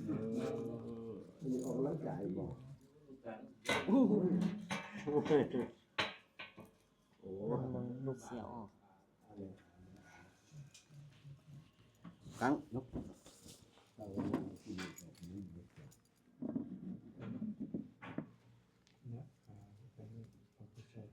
มีออกกำลังกายบ่โอ้มันลูกเสียออกครั้งนกคนละส่วน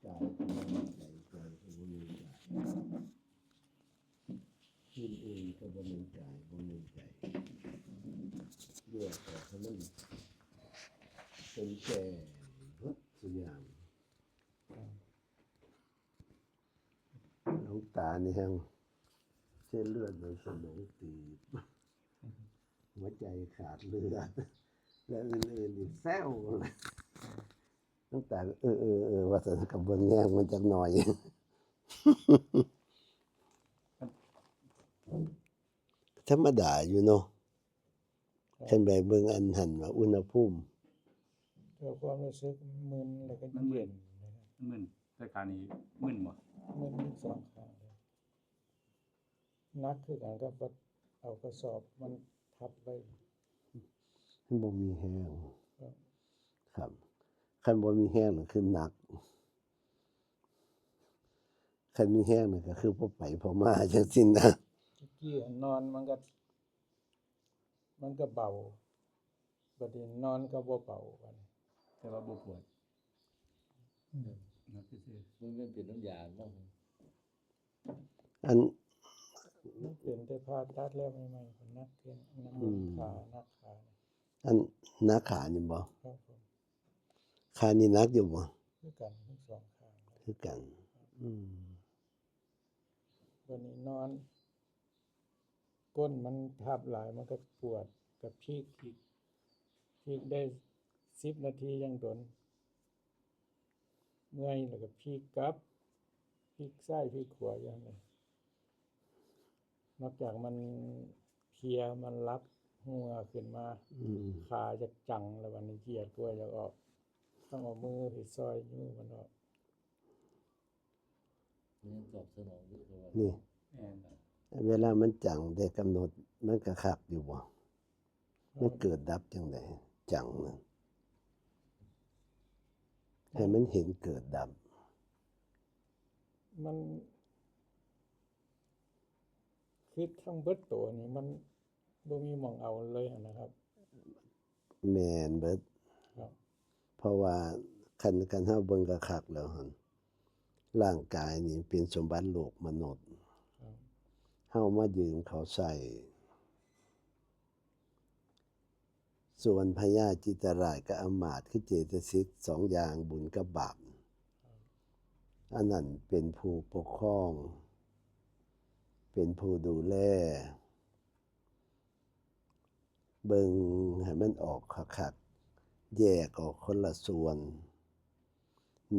กายเป็นใจเป็นมือกินเองก็บ่มีกายบ่มีใจด้วยแต่เพราะมันเป็นแก่ทุกอย่างหลวงตานี่ยังเส้นเลือดในสมองตีบหัวใจขาดเลือดและอื่นๆอีกแซวเลยตั้งแต่ว่าสนกับเบิ่งแง่งมันจักหน่อยธรรมดาอยู่เนาะคันไปเบิ่งอันหันว่าอุณหภูมิความรู้สึกมึนแล้วก็เย็นมึนแต่การนี้มึนบ่มึนทั้งสองข้างเลยนักคือกันกับเอากระสอบมันทับไว้มันบ่มีแห้งครับคันบ่มีแห้งนั่นคือหนักคันมีแห้งนั่นก็คือบ่ไปบ่มาจังซี่นะกี้นอนมันก็เบาบัดนี้นอนก็บ่เบาบัดนี้แต่ว่าบ่ปวดนะซื่อๆมันเป็นน้ำยาเนาะอันมันเป็นแต่ผ่าตัดแล้วใหม่ๆก็นักเกินน้ำขานักขาอันนักขานี่บ่ครับผมขานี่นักอยู่บ่คือกันทั้งสองข้างคือกันวันนี้นอนก้นมันทับหลายมันก็ปวดกับพลิกได้10 นาทียังโดนเมื่อยแล้วก็พลิกกลับพลิกซ้ายพลิกขวาอย่างนี้นอกจากมันเพลียมันรับหัวขึ้นมาขาจะจังแล้ววันนี้เหยียดกล้วยจะออกต้องเอามือไปซอยมือมันออกนี่ตอบสนองอยู่ตัวนี่เวลามันจังได้กำหนดมันก็คักอยู่บ่มันเกิดดับจังได๋จังนั่นให้มันเห็นเกิดดับมันคือทั้งเบิดตัวนี่มันบ่มีหม่องเอาเลยนะครับแม่นเบิดครับเพราะว่าคันเฮาเบิ่งคักๆแล้วหั่นร่างกายนี่เป็นสมบัติโลกมนุษย์เฮามายืมเขาใช้ส่วนพญาจิตราชกับอมาตย์คือเจตสิก2อย่างบุญกับบาปอันนั้นเป็นผู้ปกครองเป็นผู้ดูแลเบิ่งให้มันออกคักๆแยกออกคนละส่วน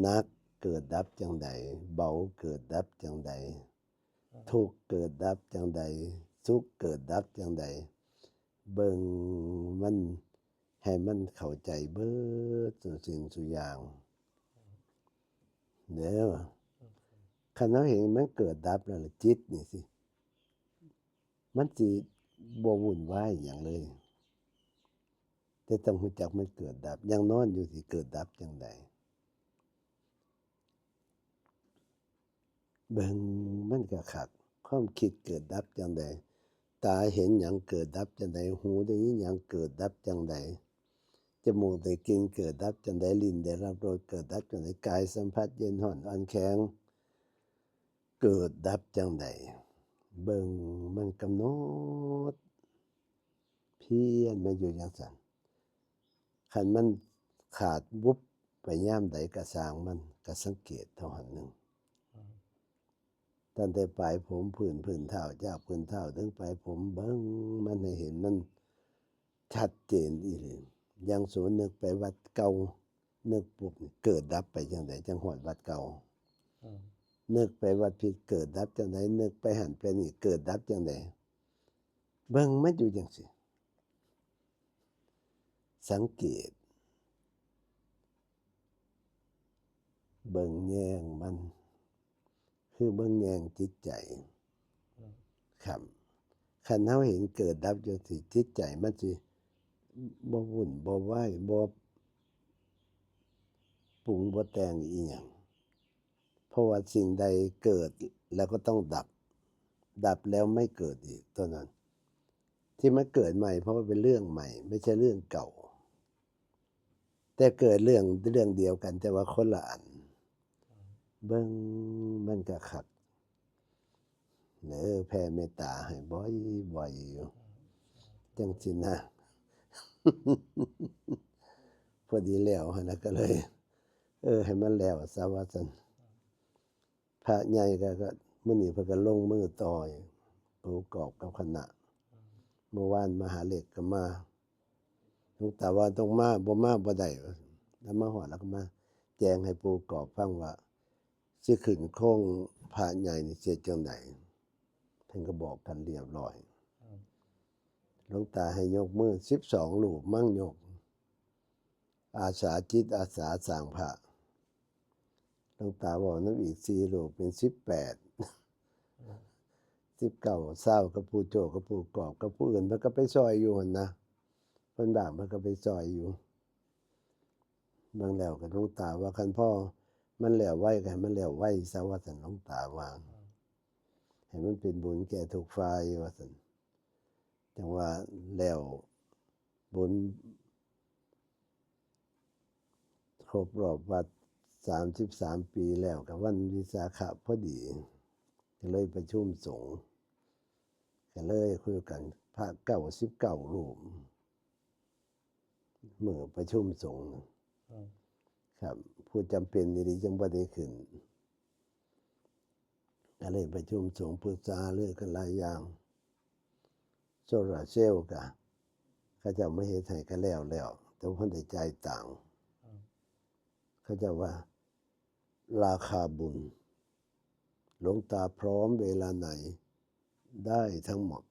นักเกิดดับจังใดเบาเกิดดับจังใดทุกข์เกิดดับจังใดสุขเกิดดับจังใดเบิ่งมันให้มันเข้าใจเบิดทุกสิ่งทุกอย่างเด้อคันเราเห็นมันเกิดดับแล้วจิตนี่สิมันสิบ่วุ่นวายหยังเลยแต่ต้องรู้จักมันเกิดดับยังนอนอยู่สิเกิดดับจังใดเบิ่งมันก็คักความคิดเกิดดับจังใดตาเห็นหยังเกิดดับจังใดหูได้ยินหยังเกิดดับจังใดจมูกได้กลิ่นเกิดดับจังใดลิ้นได้รับรสเกิดดับจังใดกายสัมผัสเย็นร้อนอ่อนแข็งเกิดดับจังใดเบิ่งมันกำหนดเพียรมาอยู่จังซั่นคันมันขาดวุบไปยามใดก็สร้างมันก็สังเกตเท่าหั้นหนึ่งตั้งแต่ปลายผมพื้นเท้าจากพื้นเท้าถึงปลายผมเบิ่งมันให้เห็นมันชัดเจนอีหลีอย่างสมมุตินึกไปวัดเก่านึกปุ๊บเกิดดับไปจังไดจังฮอดวัดเก่านึกไปวัดผิดเกิดดับจังไดนึกไปหันไปนี่เกิดดับจังไดเบิ่งมันอยู่จังซี่ สังเกตเบิ่งแยงมันคือเบิ่งแยงจิตใจครับคันเฮาเห็นเกิดดับอยู่ที่จิตใจมันสิบ่วุ่นบ่วายบ่ปรุงบ่แต่งอีหยังเพราะว่าสิ่งใดเกิดแล้วก็ต้องดับดับแล้วไม่เกิดอีกเท่านั้นที่มันเกิดใหม่เพราะว่าเป็นเรื่องใหม่ไม่ใช่เรื่องเก่าแต่เกิดเรื่องเดียวกันแต่ว่าคนละอันเบิ่งมันก็คักแผ่เมตตาให้บ่อยๆอยู่จังสินะ พอดีแล้วหั่นน่ะก็เลยให้มันแล้วซะว่าซั่นพระใหญ่ก็มื้อนี้เพิ่นก็ลงมือต่ออยู่ประกอบกับคณะเมื่อวานมหาเหล็กก็มาหลวงตาว่าต้องมาบ่ได้แล้วมาฮอดแล้วก็มาแจ้งให้ปู่กอบฟังว่าสิขึ้นโครงพระใหญ่นี่สิเฮ็ดจังไดเพิ่นก็บอกกันเรียบร้อยหลวงตาให้ยกมือ12รูปมั่งยกอาสาจิตอาสาสร้างพระหลวงตาบอกนำอีก4รูปเป็น18 19 20กับผู้โจกับผู้กอบกับผู้อื่นเพิ่นก็ไปซอยอยู่หั่นนะเพิ่นบ้างเพิ่นก็ไปซอยอยู่เบิ่งแล้วก็หลวงตาว่าคันพ่อมันแล้วไวก็ให้มันแล้วไวซะว่าซั่นหลวงตาว่าให้มันเป็นบุญแก่ทุกฝ่ายว่าซั่นจังว่าแล้วบุญครบรอบวัด33 ปีแล้วก็วันวิสาขะพอดีก็เลยประชุมสงฆ์ก็เลยคุยกันพระ99รูปมื้อประชุมสงฆ์ครับผู้จำเป็นนี่จังบ่ได้ขึ้นก็เลยประชุมสงฆ์ปรึกษาเรื่องกันหลายอย่างโซลาร์เซลล์ก็เขาเจ้ามาเฮ็ดให้ก็แล้วแต่บ่ทันได้จ่ายตังค์เขาเจ้าว่าราคาบุญหลวงตาพร้อมเวลาไหนได้ทั้งหมด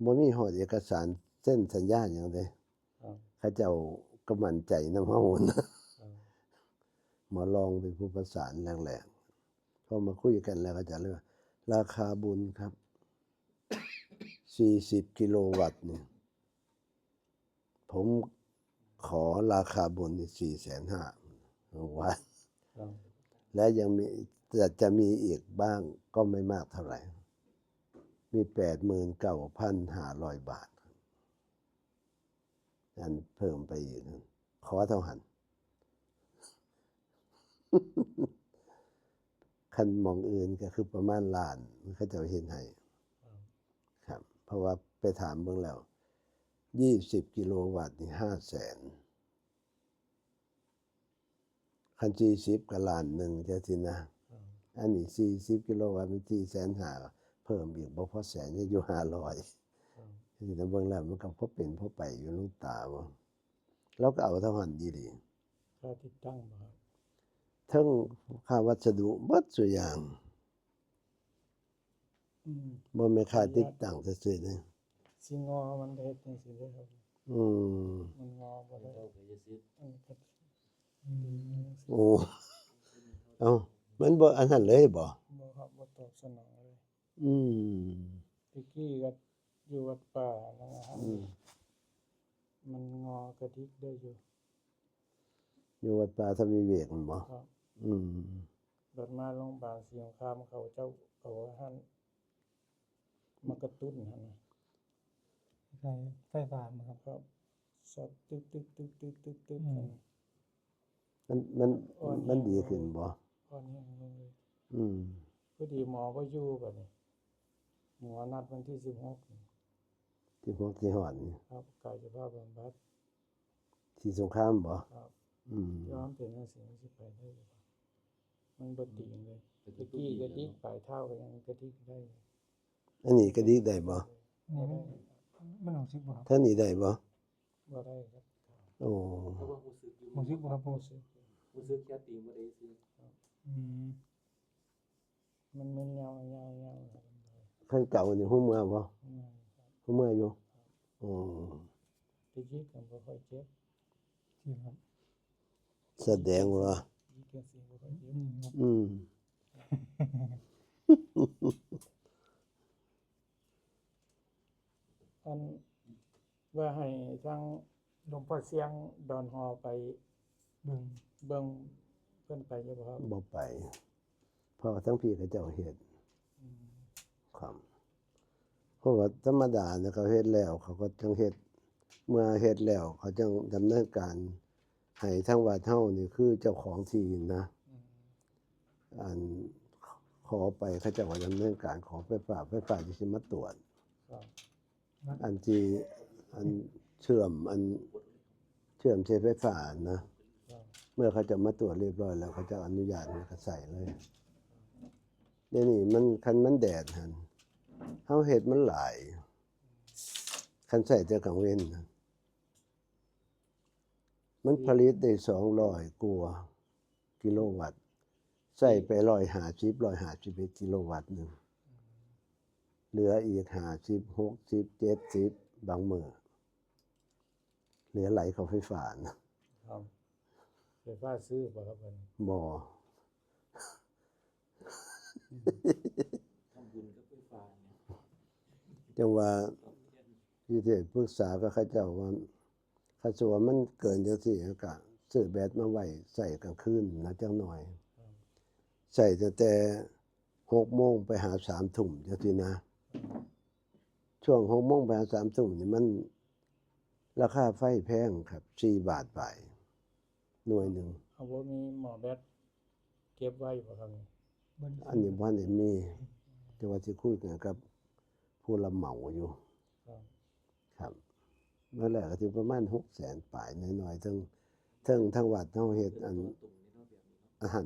บ่มีฮอดเอกสารเซ็นสัญญาหยังเดะเขาเจ้าก็มั่นใจนำเฮานะหมอรองเป็นผู้ประสานแรกๆพอมาคุยกันแล้วเขาจะเลยว่าราคาบุญครับ40 กิโลวัตต์นี่ผมขอราคาบุญนี่450,000ว่าและยังมีจะมีอีกบ้างก็ไม่มากเท่าไหร่มี 89,500 บาทอันเพิ่มไปอีกขอเท่าหัน คันหม้องอื่นก็คือประมาณล้านเขาเจ้าเฮ็ดให้ครับเพราะว่าไปถามเบิ่งแล้ว20 กิโลวัตต์นี่ 500,000คัน40ก็ล้านหนึ่งจังซี่นะอันนี้40 กิโลวัตต์มัน450,000เพิ่มอีกบ่พอแสนยังอยู่500นี่แต่เบิ่งแล้วมันก็พอเป็นพอไปอยู่หลวงตาว่าเราก็เอาเท่าหันอีหลี ค่าติดตั้งบ่ครับ ทั้งค่าวัสดุเบิดซุอย่างบ่แม่นค่าติดตั้งซื่อๆเด้ สิงอมันเฮ็ดจังซี่เด้อครับ มันงอบ่ได้ เข้าไปจะซิด โอ้เอ้ามันบ่อันนั้นเลยบ่ บ่ครับบ่ตอบสนองเลย อืม ตะกี้ก็อยู่วัดป่านะครับมันงอกระดิกได้อยู่ อยู่วัดป่าธรรมวิเวกนั่นบ่ ครับ อืม รถมาโรงพยาบาลศรีสงครามเขาเจ้าเขาหั่นมากระตุ้นหั่นน่ะ ไฟฟ้าบ่ครับ ครับสดตึกๆๆๆๆมันมันดีขึ้นบ่ ก่อนนี้เลย อืม พอดีหมอบ่อยู่บัดนี้หมอนัดวันที่16นี่ ที่พวกที่ฮอดนี่ ครับกายภาพบำบัด ที่สงครามบ่ ครับ อืม ย้อนเป็นจังซี่มันสิไปได้อยู่ครับมันบ่ติงเลยตะกี้กระดิกปลายเท้าก็ยังกระดิกได้อยู่ อันนี้ก็ดีได้บ่ บ่ได้ มันรู้สึกบ่ครับ ท่านนี้ได้บ่ บ่ได้ครับ โอ้ เพราะว่ารู้สึกอยู่ รู้สึกบ่ครับผม รู้สึกแค่ตีบ่ได้ซิ อืม มันมึนยาวๆครับ คันเก่านี่ฮู้เมื่อบ่ อืม ฮู้เมื่ออยู่อ๋อ ตะกี้ก็บ่ค่อยเจ็บ จริงครับ แสดงว่า ยี่เกียสิบ่ค่อยเจ็บ ครับ อืม อันว่าให้ทางหลวงพ่อเสียงดอนฮอไป เบิ่ง เบิ่งเพิ่นไปอยู่บ่ครับ บ่ไปเพราะว่าทั้งพี่เขาเจ้าเฮ็ด อืม ครับเพราะว่าธรรมดาเนี่ยเขาเฮ็ดแล้ว เขาก็จังเฮ็ดเมื่อเฮ็ดแล้ว เขาจังดำเนินการให้ทางวัดเฮานี่คือเจ้าของที่นะ อืม อันขอไปเขาเจะว่าดำเนินการขอไฟฟ้าจะสิมาตรวจ ครับ อันที่อันเชื่อมใช้ไฟฟ้านะ ครับ เมื่อเขาจะมาตรวจเรียบร้อยแล้วเขาจะอนุญาตให้เขาใส่เลยเดี๋ยวนี้มันคันมันแดดหั่นเฮาเฮ็ดมันหลายคันใส่แต่กลางเว้นน่ะมันผลิตได้200กว่ากิโลวัตต์ใส่ไป150 กิโลวัตต์หนึงเหลืออีก50 60 70บางมื้อเหลือไหลเข้าไฟฟ้านะครับ ไฟฟ้าซื้อบ่ครับเพิ่น บ่ ทำบุญกับไฟฟ้าเนี่ย จังว่า ต้องเรียน ที่ได้ปรึกษากับเขาเจ้าว่าถ้าสมมุติว่ามันเกินจังซี่ก็ซื้อแบตมาไว้ใส่กลางคืนนะจังหน่อย ใส่ตั้งแต่6 โมงไปหา3 ทุ่มจังซี่นะ ช่วง6 โมงไปหา3 ทุ่มนี่มันราคาไฟแพงครับ4 บาทไปหน่วยหนึ่ง เอาบ่มีหมอแบตเก็บไว้บ่ครับนี่ บ่ได้ อันนี้บ่ได้มีแต่ว่าสิคุยกันกับผู้รับเหมาอยู่ ครับ ครับเมื่อแรกก็สิประมาณ600,000ปลายน้อยๆทั้งวัดเฮาเฮ็ดอัน ตัวตรงนี้เนาะแบบนี้เนาะ อาหาร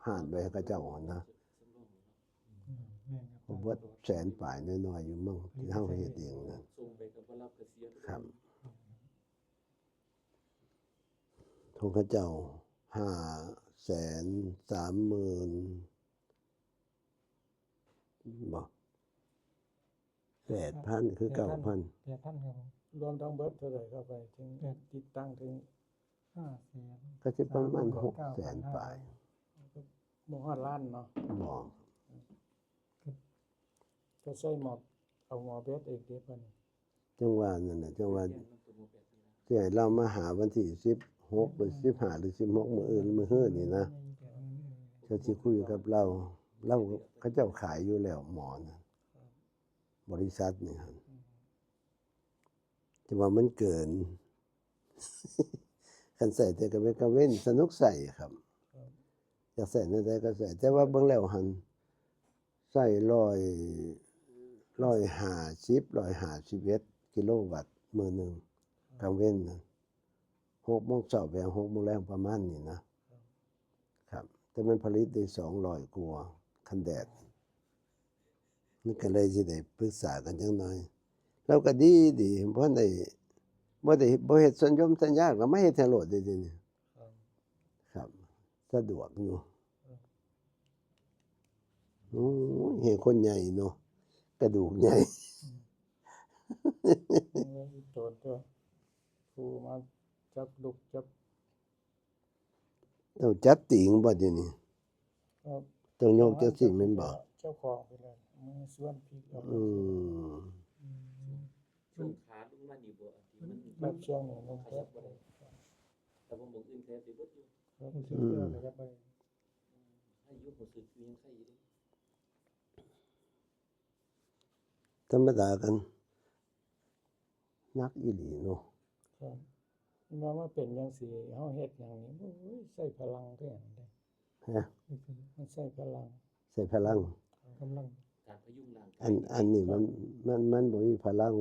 ห่านไว้ให้เขาเจ้านะ สำรองเนาะ แม่นค ผ รับ มว่า100,000ปลายน้อยๆอยู่มั่งที่เฮาเฮ็ดเองนะ ส่งไปกับว่ารับเกษียณ ครับของเขาเจ้า530,000บ่8,000คือ 9,000 8,000ครับผม รวมทั้งเบิดเท่าไหร่ครับไปถึงติดตั้งถึง 500,000 ก็สิประมาณ600,000ปลาย บ่ฮอดล้านเนาะ บ่ ก็ใช้หมอเอาหมอแบตเองเด้เพิ่น จังว่านั่นน่ะจังว่า เรียนมันตัวโมแบบนี้นะ สิให้เรามาหาวันที่16หรือ15หรือ16มื้ออื่นมื้อฮื้อนี่นะเขาสิคุยกับเราเขาเจ้าขายอยู่แล้วหมอนะบริษัทนี่ครับแต่ว่ามันเกิน คันใส่แต่ก็เป็นกระเว้นสนุกใส่ครับอยากใส่นั่นได้ก็ใส่แต่ว่าเบิ่งแล้วหันใส่151กิโลวัตต์มื้อหนึงกลางเว้นนะ6 โมงเช้าไป6 โมงแลงประมาณนี้นะครับแต่มันผลิตได้200กว่าคันแดดมันก็เลยสิได้ปรึกษากันจังหน่อยเราก็ดีบ่ได้บ่เฮ็ดสัญญสัญญาก็มาเฮ็ดให้โลดเดี๋ยวนี้ ครับ ครับสะดวกอยู่โอ้ยเห็นคนใหญ่เนาะกระดูกใหญ่ มีโจทย์ตัวผู้มาจับลูกจับ ต้องจับติงบ่เดี๋ยวนี้ ครับ ต้องยกจังซี่แม่นบ่ เจ้าของไปเลยมือส่วนพริกเอา อืม ช่วงขาลงมานี่บ่อันที่มัน แบบช่วงนี้มัน ข ก็ ยับบ่ได้แต่ว่าหมองอื่นแท้สิเบิดอยู่ ครับรู้สึกเรื่องนะครับไป ให้อยู่รู้สึกอยู่ยังไงอยู่เด้ ธรรมดากันนักอีหลีเนาะ ครับว่าเป็นจังซี่เฮาเฮ็ดหยังนี่โอ้ยใช้พลังเท่านั้นเด้ ฮะ มันใช้พลัง ใส่พลัง กำลัง การพยุงร่างกาย อันนี้มันบ่มีพลัง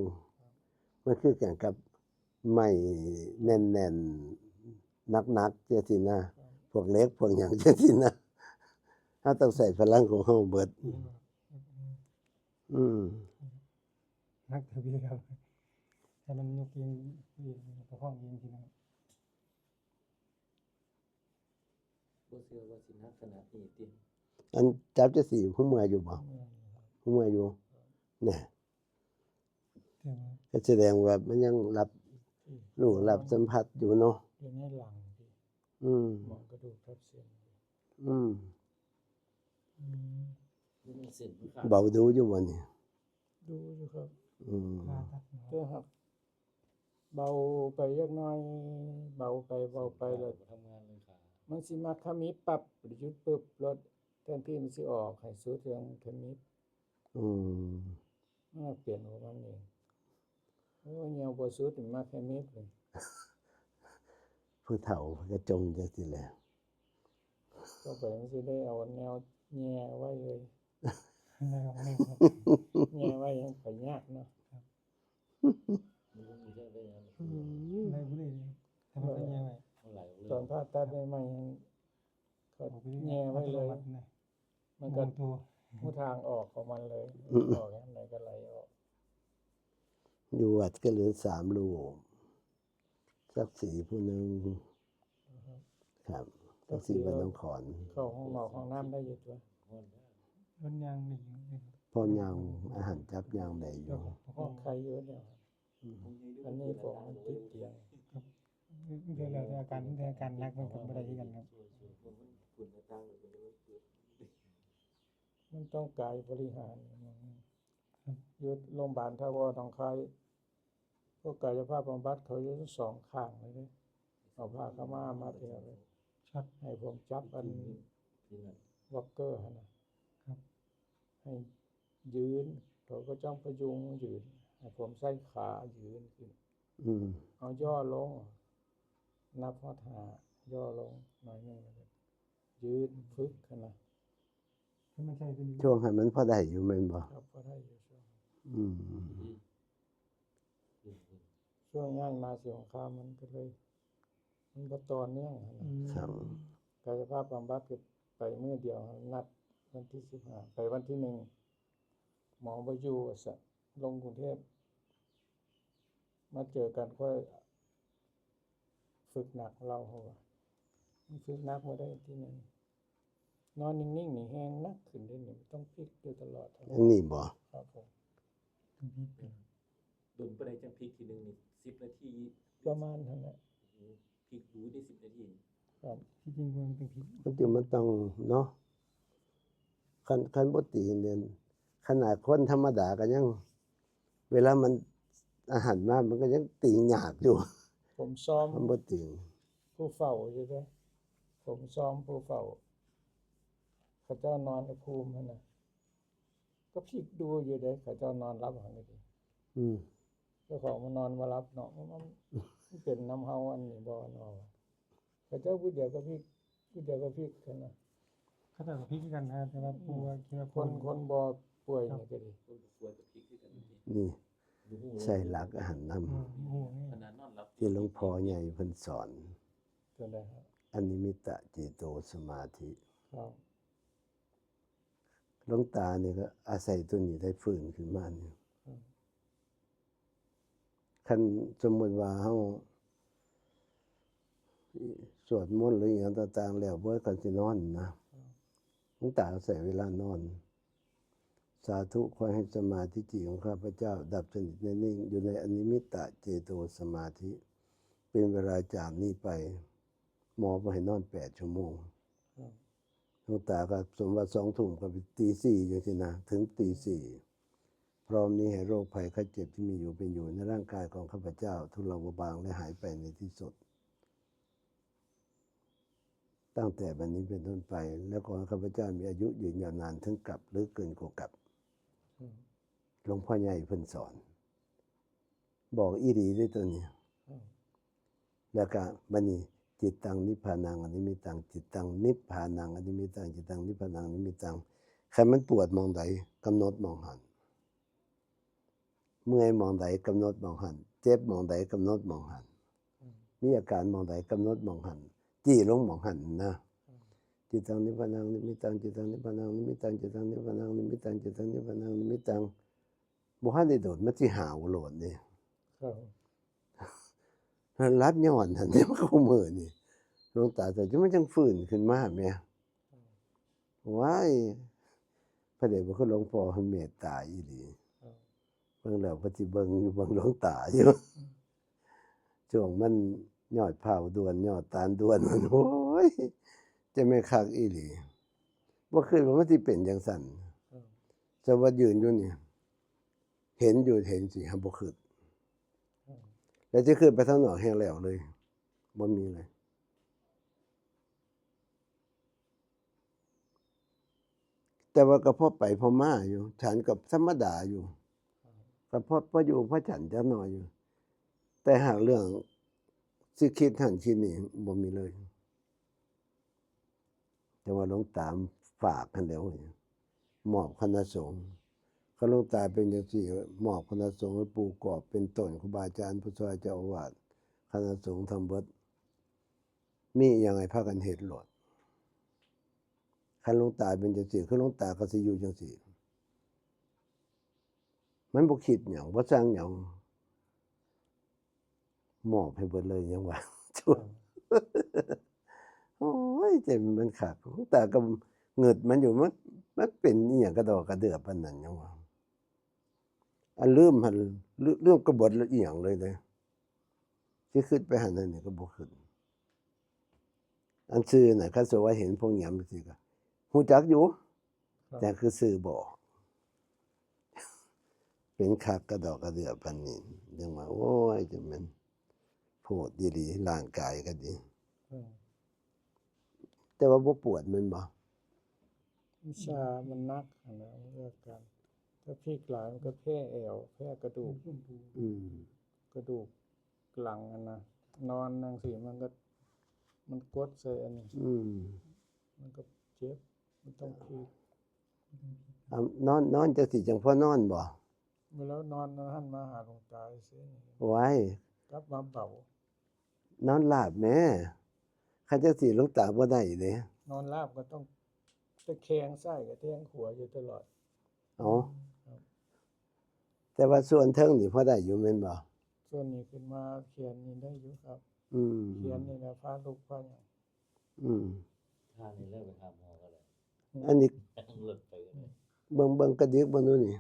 มันคือกันกับไม้แน่นๆหนักๆจังซี่นะพวกเหล็กพวกหยังจังซี่นะเราต้องใส่พลังของเฮาเบิด อืม นักทวีครับแต่มันยกเองกระห้องเองทีนะครับ บ่เชื่อว่าสินักขนาดนี้ติ อันจับจะสี่ผู้เมื่อยอยู่บ่ผู้เมื่อยอยู่เนี่ย แต่ว่า ก็แสดงว่ามันยังรับ พี่ รู้รับสัมผัสอยู่เนาะ อยู่ในหลังพี่ อืม หมองกระดูกทับเส้นพี่ อืม มันมีเส้นมันขาด เบาดูอยู่บ่นี่ ดูอยู่ครับ อืม ผ่าตัดหมอ เด้อครับ เบาไปจักหน่อย เบาไปแล้ว ทำงานเลยขา มันสิมาขมิบปั๊บหรือหยุดปึ๊บรถแทนที่มันสิออกให้สุดเรื่องขมิบ อืม มันก็เปลี่ยนของมันเองโอ้ยแนวบ่สุดนี่มาขมิบเลย ผู้เฒ่าก็จมจังซี่แหละ ต่อไปมันสิได้เอาแนวแย่ไว้เลย ได้ของนี่ครับ แย่ไว้ยังไปยากเนาะ มันก็มีเรื่องได้งาน ได้บ่ได้เลยทำเป็นยังไง เท่าไหร่เลย ตอนผ่าตัดใหม่ๆยังก็ ออกไป แย่ไว้เลย นะ มันก็ ตัว ผู้ทางออกของมันเลยออกอย่างไหนก็ไหลออก อยู่วัดก็เหลือ3รูปสักสีผู้หนึงครับสักสีบ้านหนองขอน เข้าห้องหมอกห้องน้ำได้อยู่ตัว มันยังหนึ่งเลย พอยังอาหารจับยังได้อยู่ ห้องใครเยอะเนี่ยครับอันนี้ผมมันติดเตียง เดี๋ยวเราอาการหนักมันกับอะไรกันครับ ฝุ่นต่างๆมัน มันต้องกายบริหารอยู่โรงพยาบาลท่าวอหนองคายพวกกายภาพบำบัดเขาอยู่ทั้งสองข้างเลยเด้เอาผ้าขาวม้ามัดเอวเลย ช็อต ให้ผมจับอัน ที่นั่น วอลเกอร์หั่นนะครับ ให้ยืนเขาก็จ้องประยุงยืนให้ผมใส่ขายืนขึ้น อืม เอาย่อลง นับฮอด5ย่อลงหน่อยหนึงแล้วก็ยืนฝึกหั่นนะ ที่มันใช่ตัวนี้ ช่วงให้มันพอได้อยู่แม่นบ่ ครับพอได้อยู่ช่วง อืม ช่วงง่ายมาสิของข้ามมันก็เลย มันบ่ต่อเนื่องหั่นนะครับ กายภาพบำบัดก็ไปมื้อเดียวนัดวันที่15ไปวันที่1หมอบ่อยู่ว่าซั่นลงกรุงเทพมาเจอกันค่อยฝึกหนักเราเขาว่ามันฝึกหนักบ่ได้ที่นึงนอนนิ่งๆนี่แฮงหนักขึ้นได้นี่ต้องพลิกอยู่ตลอด อันนี้บ่ ครับผม ตัวพีช โดนไปได้จังพริกทีนึงนี่10 นาที ประมาณนั้นแหละ พริกดูได้10 นาที ครับ ที่จริงมันเป็นพีช มันต้องเนาะคันบ่ตีเรียนขนาดคนธรรมดาก็ยัง เวลามันอาหารมามันก็ยังตียากอยู่ ผมซ้อม มันบ่ตี ผู้เฝ้าอยู่เด้อผมซ้อมผู้เฝ้าเขาเจ้านอนในภูมินั่นน่ะก็พลิกดูอยู่เด้อเขาเจ้านอนรับหันนี่ดิ อืม เจ้าของมันนอนมารับเนาะมันเป็นน้ำเฮาอันนี้บ่เนาะเขาเจ้าผู้เดียวก็พลิกกันนะ เขาแต่กับพีชกันนะแต่ว่าปูคิดว่า คนบ่ป่วยนี่ก็ดี คนป่วยกับพริกคือกันนี่ นี่ ดูหู ใส่หลักอาหารนำ โอ้นี่ ขนาดนอนหลับ ที่หลวงพ่อใหญ่เพิ่นสอน ตัวใดครับ อนิมิตเจโตสมาธิ ครับ หลวงตานี่ก็อาศัยตัวนี้ได้ฟื้นขึ้นมานี่คันสมมุติว่าเฮาสวดมนต์หรือหยังต่างๆแล้วบ่ก็สินอนนะหลวงตาใส่เวลานอน สาธุขอให้สมาธิจิตของข้าพเจ้า ดับสนิทนิ่งอยู่ในอนิมิตเจโตสมาธิ เป็นเวลาจากนี้ไป หมอบ่ให้นอน8 ชั่วโมง ครับ หลวงตาก็สมว่า2 ทุ่มก็ไปตี 4จังซี่นะถึงตี 4พร้อมนี้ให้โรคภัยไข้เจ็บที่มีอยู่เป็นอยู่ในร่างกายของข้าพเจ้า ทุเลาเบาบางและหายไปในที่สุด ตั้งแต่บัดนี้เป็นต้นไป แล้วขอให้ข้าพเจ้ามีอายุยืนยาวนานถึงกับหรือเกินกว่ากับ หลวงพ่อใหญ่เพิ่นสอน บอกอีหลีด้วยตัวนี้ แล้วก็บัดนี้จิตตังนิพพานังอนิมิตังจิตตังนิพพานังอนิมิตังจิตตังนิพพานังอนิมิตังใครมันปวดมองใดกำหนดมองหันเมื่อยมองใดกำหนดมองหันเจ็บมองใดกำหนดมองหันมีอาการมองใดกำหนดมองหันจี้ลงมองหันนะจิตตังนิพพานังนิมิตังจิตตังนิพพานังนิมิตังจิตตังนิพพานังนิมิตังจิตตังนิพพานังนิมิตังบ่ทันได้โดดมันสิหาวโหลดนี่ ครับ รับย้อนหั่นนี่มันเข้ามือนี่หลวงตาแต่จะมันจังฟื้นขึ้นมาแหมว้ายพระเดชพระคุณหลวงพ่อเพิ่นเมตตาอีหลี ครับ เบิ่งแล้วก็สิเบิ่งอยู่เบิ่งหลวงตาอยู่ ช่วงมันยอดเผาด่วนยอดตาลด่วนมันโอ้ยจะแม่นคักอีหลีบ่คิดว่ามันสิเป็นจังซั่น ครับ แต่ว่ายืนอยู่นี่เห็นอยู่เห็นสิหั้นบ่คิด ครับ แล้วสิขึ้นไปทางนอกแฮ่งแล้วเลยบ่มีเลย แต่ว่าก็พอไปพอมาอยู่ ฉันก็ธรรมดาอยู่ ก็พออยู่พอฉันจักหน่อยอยู่ แต่หากเรื่องสิคิดหั้นคิดนี่บ่มีเลย แต่ว่าหลวงตาฝากหั้นแหล้วมอบคณะสงฆ์คันหลวงตาเป็นจังซี่มอบคณะสงฆ์ให้ปู่กอบเป็นต้นครูบาอาจารย์ผู้ช่วยเจ้าอาวาสคณะสงฆ์ทั้งเบิดมีอิหยังให้พากันเฮ็ดโลดคันหลวงตาเป็นจังซี่คือหลวงตาก็สิอยู่จังซี่มันบ่คิดหยังบ่สร้างหยังมอบให้เบิดเลยยังว่า โอ้ยใจมันคักหลวงตาก็เงิดมันอยู่มันเป็นอิหยังกระดอกกระเดือปานนั้นยังว่าอันลืมหันลืมกบฏแล้วอิหยังเลยเด้สิคิดไปหันนั่นนี่ก็บ่คิดอันชื่อน่ะคันสว่าเห็นพวกหยำจังซี่ก็ฮู้จักอยู่ ครับ แต่คือชื่อบ่ออกเป็นคักกระดอกกระเดือปานนี้ยังว่าโอ้ยจะแม่นโพดอีหลีร่างกายก็ดี ครับ แต่ว่าบ่ปวดแม่นบ่ วิชามันนักอะนะมันเลือกกัน ถ้าพลิกหลายมันก็แพ้แอวแพ้กระดูก อืม กระดูกหลังอะนะนอนจังซี่มันกดใส่อันนี้ อืม มันก็เจ็บมันต้องพลิก นอนจังสิจังพอนอนบ่ เมื่อแล้วนอนหันมาหาหลวงตาซื่อนี่ ไว้ กลับมาเบา นอนหลับแหม่คันจังสิหลวงตาบ่ได้เด้ นอนราบก็ต้องตะแคงซ้ายกับแทงขวาอยู่ตลอด อ๋อ ครับ แต่ว่าส่วนเทิงนี่พอได้อยู่แม่นบ่ ส่วนนี้ขึ้นมาเขียนนี่ได้อยู่ครับ อืม เขียนนี่นะพาลูกพาหยัง อืม ถ้านี่เลิกไปหาหมอก็เลย อันนี้ ต้องเลิกไปก็เลย เบิ่งกระดิกบ่นู่นนี่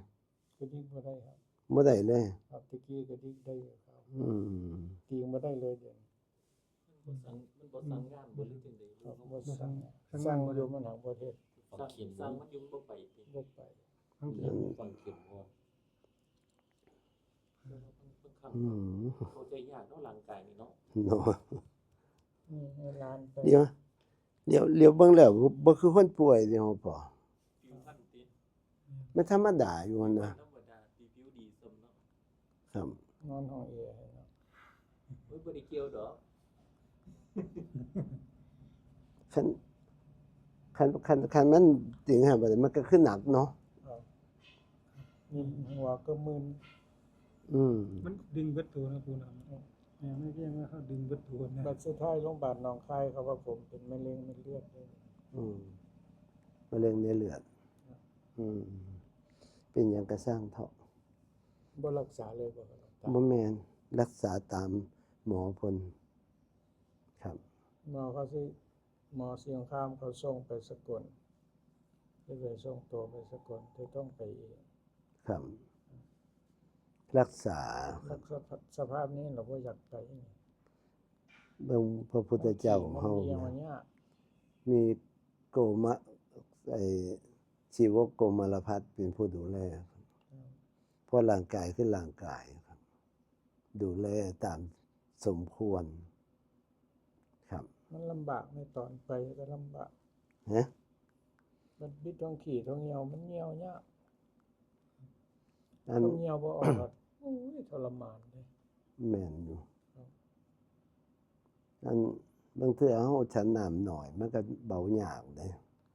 กระดิกบ่ได้ครับ บ่ได้เลย ครับตะกี้กระดิกได้อยู่ครับ อืม ตีงบ่ได้เลยเดี๋ยวนี้ มันบ่สั่งงานบ่หรือจังได๋ ครับบ่สั่งสั่งอยู่มันหางบ่เฮ็ด สั่งสั่งมันอยู่มันบ่ไปติ บ่ไป ทั้ง เรื่องฟังเข็มบ่ค่อนข้าง อืม เข้าใจยากเนาะร่างกายนี่เนาะ เนาะ นี่ให้หลานไป เดี๋ยวเบิ่งแล้วบ่คือคนป่วยเด้อพ่อ ผิวพรรณติ มันธรรมดาอยู่หั่นนะ ธรรมดาที่ผิวดีสมเนาะ ครับ นอนห้องแอร์ให้เนาะ เฮ้ยบ่ได้เกี่ยวดอก คันมันจริงฮะบัดนี้มันก็คือหนักเนาะ ครับนี่หัวก็มึน อืม มันดึงเบิดตัวนะปูนะแม่ไม่เรียกว่าเขาดึงเบิดตัวนะ บัดสุดท้ายโรงพยาบาลหนองคายเขาว่าผมเป็นมะเร็งเม็ดเลือดเลย อืมมะเร็งในเลือด อืม เป็นหยังก็สร้างเถาะ บ่รักษาเลยบ่ครับ บ่แม่นรักษาตามหมอเพิ่นครับ หมอเขาสิหมอเสียงข้ามเขาส่งไปสกลได้ไปส่งตัวไปสกลจะต้องไปเอง ครับ รักษา รักษาสภาพนี้เราบ่อยากไปนี่ เบิ่งพระพุทธเจ้าของเฮา มันเอียง นะ อันเนี้ย มีโกมะไอ้ชีวกโกมารพัฒน์เป็นผู้ดูแลครับเพราะร่างกายคือร่างกายครับ ดูแลตามสมควร ครับ มันลำบากในตอนไปก็ลำบาก ฮะ มันบิดท้องขี่ท้องเหี่ยวมันเหี่ยวยาก อัน ท้องเหี่ยวบ่ออกอะโอ้ยทรมานเลย แม่นอยู่ ครับ อันบางเทื่อเฮาฉันน้ำหน่อย มันก็เบายากเด้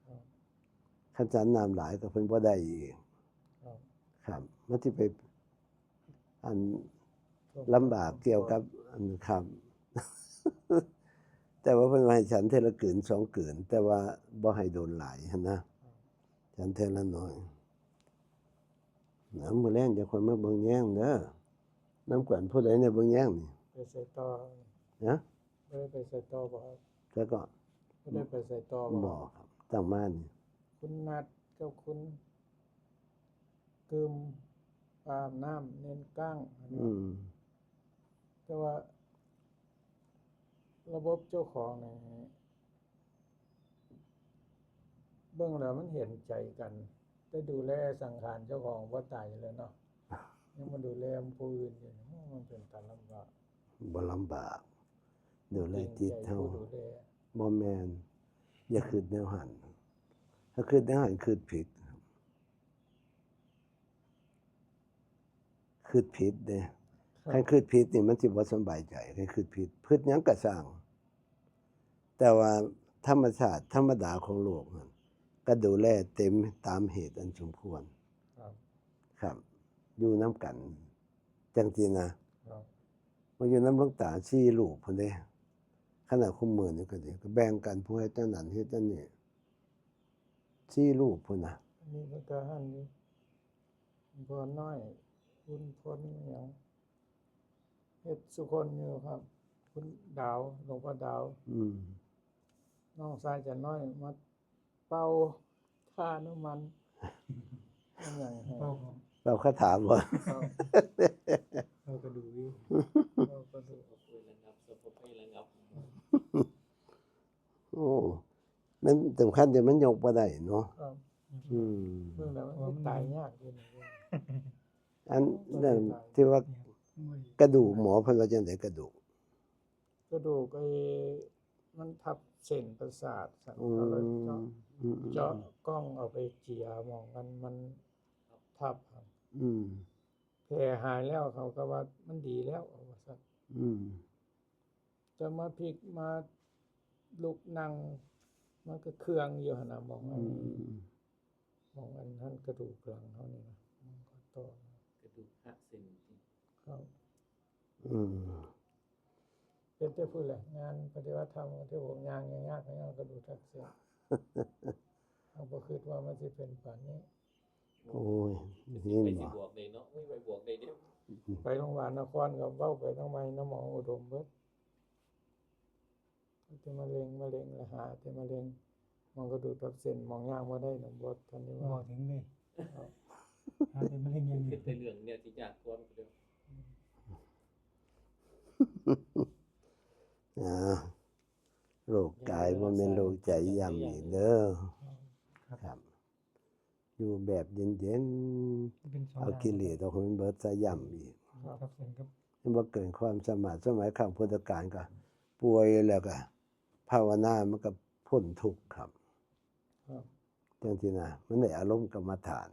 ครับ คันฉันน้ำหลายก็เพิ่นบ่ได้อีก ครับ ครับ มันสิไปอันลำบากเกี่ยวกับอันครับ แต่ว่าเพิ่นว่าให้ฉันเทอละกืน2กืน แต่ว่าบ่ให้โดนหลายหั้นนะ ฉันเทอละน้อยน้ำมื้อแลงจะค่อยมาเบิ่งแย่งเด้อน้ำกวนผู้ใดเนี่ยเบิ่งแย่งนี่ ไปใส่ต่อ นะ บ่ได้ไปใส่ต่อบ่ครับ แล้วก็ บ่ได้ไปใส่ต่อบ่ บ่ครับตั้งมานี่ คุณนัดกับคุณกึมอาบน้ำเน้นก้างอันนี้ อืม แต่ว่า บบเจ้าของนี่เบิ่งแล้วมันเห็นใจกันได้ดูแลสังขารเจ้าของบ่ตายเลยเนาะยังมาดูแลผู้อื่นอยู่มันเป็นตาลำบาก บ่ลำบากดูแลจิตเฮา ผู้ดูแล บ่แม่นอย่าคิดแนวหันถ้าคิดแนวหันคิดผิดคิดผิดเด้ใครคิดผิดนี่มันสิบ่สำบายใจใครคิดผิดคิดหยังก็สร้าง แต่ว่าธรรมชาติธรรมดาของโลกนั่นก็ดูแลเต็มตามเหตุอันสมควร ครับ ครับอยู่นํกันจังซี่นะครับ มาอยู่นำหลวงตา4ลูกพุ่นเด้ขณะคุมมือนี่ก็ดีก็แบ่งกันผู้เฮ็ดจังนั้นเฮ็ดจังนี้4ลูกพุ่นน่ะ อันนี้ก็หันอยู่บ่น้อยคุณพลหยังเฮ็ดสุคนอยู่ครับ คุณดาวหลวงพ่อดาว น้องชายจะน้อยมาเป่าค่าน้ำมันนั่นอย่างให้ เป้าของ เราคาถามบ่ ครับ เราก็ดูวิว เราก็ดู ขอบคุณนะครับสปอร์ตให้ระงับ โอ้มันสำคัญแต่มันยกบ่ได้เนาะ ครับ อืม เรื่องแล้วมันตายยากอยู่นะ อันนั้นที่ว่า ไม่ กระดูกหมอเพิ่นว่าจังได๋กระดูก กระดูกไอ้มันทับเส้นประสาทสั่น อื เขาเลย มอืม เจาะกล้องเอาไปเจียมองมันทับครับ อืม แผลหายแล้วเขาก็ว่ามันดีแล้วเอาว่าซั่น อืม จะมาพลิกมาลุกนั่งมันก็เครื่องอยู่หั่นน่ะมองอันนี้มองอันนั้นกระดูกหลังเขานี่นะมันก็ต่อก ระดูกหักเส้นที่ ครับ อืม เป็นแต่พูดแหละงานปฏิบัติธรรมที่ผมยางยากๆให้เอากระดูกทักเส้นเอาบ่คิดว่ามันสิเป็นปานนี้ โอ้ย สิ นี่ ไป บ่ สิบวกได้เนาะไม่ไปบวกได้เด้อ ไปโรงพยาบาลนครก็เว้าไปทำไมน้ำหมออุดมเบิดแต่มะเร็งละหาแต่มะเร็งมันก็ดูดทับเส้นมองย่างบ่ได้นำบ่ทันนี้ บอ ว่าก ถึงเลยหาแต่มะเร็งอย่าง เป็ เดี น ยว แต่เรื่องเนี่ยที่ยากกว่าเด้อ โรคกายบ่แม่นโรคใจย่ำอีกเด้อครับ อยู่แบบเย็น เป็นสอ ๆ ง เอากิเลสเอาของมันเบิดซะย่ำอีก ครับเส้นกับ มันบ่เกินความสามารถสมัยข้างพุทธกาลก็ป่วยแล้วก็ภาวนามันก็พ้นทุกข์ครับ ครับ จังซี่นะมันได้อารมณ์กรรมฐาน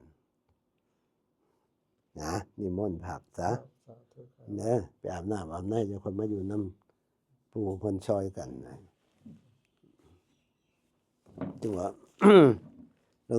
นะนิมนต์พักซะ สาธุครับ เด้อไปอาบน้ำอาบในจะคนมาอยู่นำปู่เพิ่นซอยกันนะจังว่า